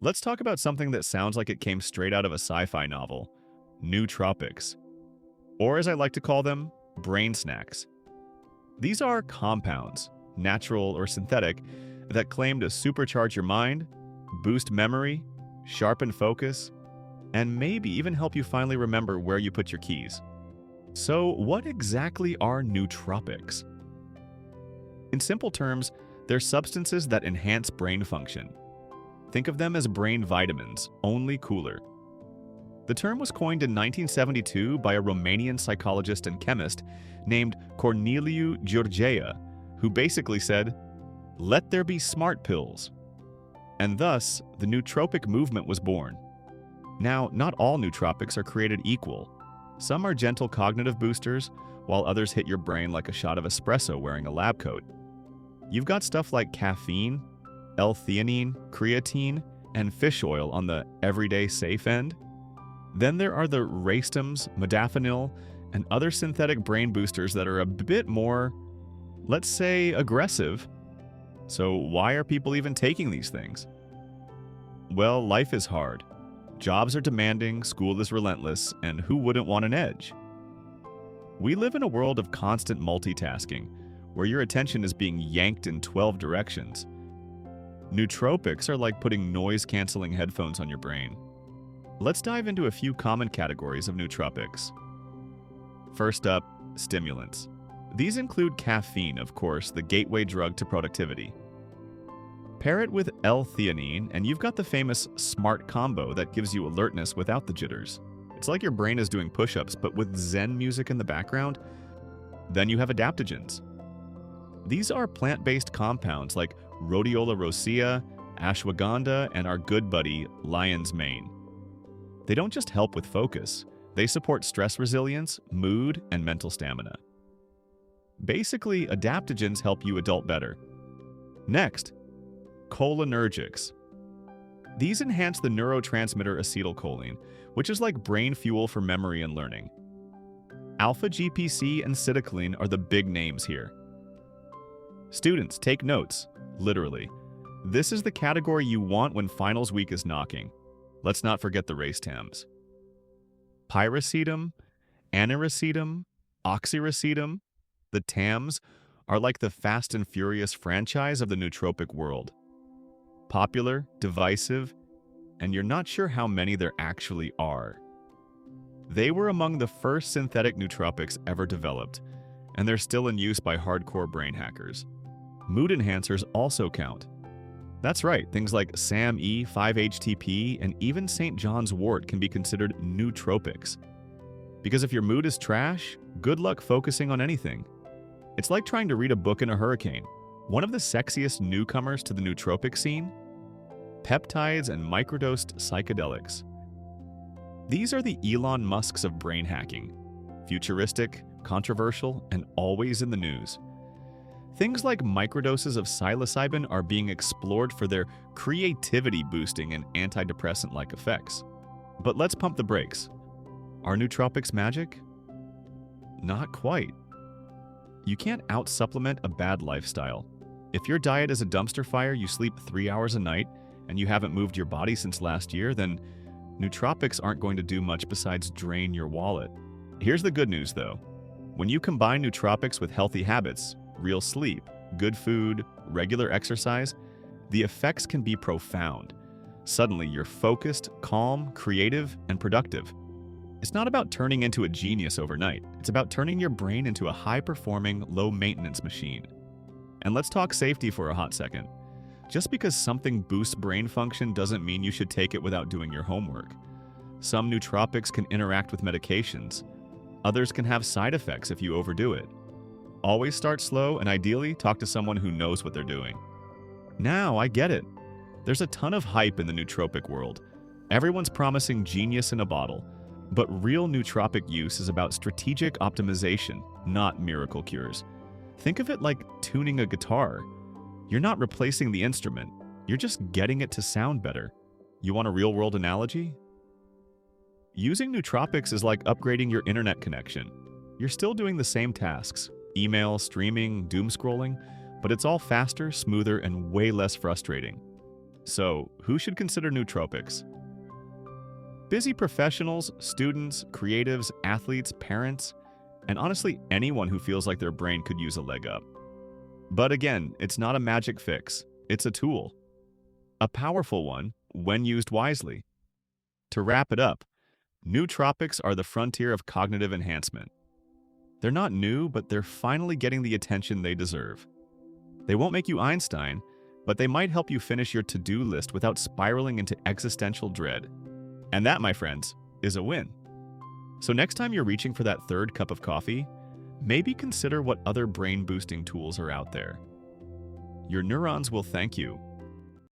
Let's talk about something that sounds like it came straight out of a sci-fi novel, nootropics, or as I like to call them, brain snacks. These are compounds, natural or synthetic, that claim to supercharge your mind, boost memory, sharpen focus, and maybe even help you finally remember where you put your keys. So, what exactly are nootropics? In simple terms, they're substances that enhance brain function. Think of them as brain vitamins, only cooler. The term was coined in 1972 by a Romanian psychologist and chemist named Corneliu Georgia, who basically said, "Let there be smart pills." And thus, the nootropic movement was born. Now, not all nootropics are created equal. Some are gentle cognitive boosters, while others hit your brain like a shot of espresso wearing a lab coat. You've got stuff like caffeine, L-Theanine, creatine, and fish oil on the everyday safe end. Then there are the racetams, modafinil, and other synthetic brain boosters that are a bit more, let's say, aggressive. So why are people even taking these things? Well, life is hard. Jobs are demanding, school is relentless, and who wouldn't want an edge? We live in a world of constant multitasking, where your attention is being yanked in 12 directions. Nootropics are like putting noise-canceling headphones on your brain. Let's dive into a few common categories of nootropics. First up, stimulants. These include caffeine, of course, the gateway drug to productivity. Pair it with L-Theanine, and you've got the famous SMART combo that gives you alertness without the jitters. It's like your brain is doing push-ups, but with Zen music in the background. Then you have adaptogens. These are plant-based compounds like Rhodiola Rosea, Ashwagandha, and our good buddy, lion's mane. They don't just help with focus, they support stress resilience, mood, and mental stamina. Basically, adaptogens help you adult better. Next, cholinergics. These enhance the neurotransmitter acetylcholine, which is like brain fuel for memory and learning. Alpha-GPC and cytokinin are the big names here. Students, take notes, literally. This is the category you want when finals week is knocking. Let's not forget the racetams. Pyracetam, aniracetam, oxiracetam, the TAMs are like the Fast and Furious franchise of the nootropic world. Popular, divisive, and you're not sure how many there actually are. They were among the first synthetic nootropics ever developed, and they're still in use by hardcore brain hackers. Mood enhancers also count. That's right, things like SAM-E, 5-HTP, and even St. John's wort can be considered nootropics. Because if your mood is trash, good luck focusing on anything. It's like trying to read a book in a hurricane. One of the sexiest newcomers to the nootropic scene? Peptides and microdosed psychedelics. These are the Elon Musks of brain hacking. Futuristic, controversial, and always in the news. Things like microdoses of psilocybin are being explored for their creativity-boosting and antidepressant-like effects. But let's pump the brakes. Are nootropics magic? Not quite. You can't out-supplement a bad lifestyle. If your diet is a dumpster fire, you sleep 3 hours a night, and you haven't moved your body since last year, then nootropics aren't going to do much besides drain your wallet. Here's the good news, though. When you combine nootropics with healthy habits, real sleep, good food, regular exercise, the effects can be profound. Suddenly, you're focused, calm, creative, and productive. It's not about turning into a genius overnight. It's about turning your brain into a high-performing, low-maintenance machine. And let's talk safety for a hot second. Just because something boosts brain function doesn't mean you should take it without doing your homework. Some nootropics can interact with medications. Others can have side effects if you overdo it. Always start slow and ideally talk to someone who knows what they're doing. Now, I get it. There's a ton of hype in the nootropic world. Everyone's promising genius in a bottle. But real nootropic use is about strategic optimization, not miracle cures. Think of it like tuning a guitar. You're not replacing the instrument. You're just getting it to sound better. You want a real-world analogy? Using nootropics is like upgrading your internet connection. You're still doing the same tasks. Email, streaming, doom scrolling, but it's all faster, smoother, and way less frustrating. So, who should consider nootropics? Busy professionals, students, creatives, athletes, parents, and honestly anyone who feels like their brain could use a leg up. But again, it's not a magic fix. It's a tool. A powerful one when used wisely. To wrap it up, nootropics are the frontier of cognitive enhancement. They're not new, but they're finally getting the attention they deserve. They won't make you Einstein, but they might help you finish your to-do list without spiraling into existential dread. And that, my friends, is a win. So next time you're reaching for that third cup of coffee, maybe consider what other brain-boosting tools are out there. Your neurons will thank you.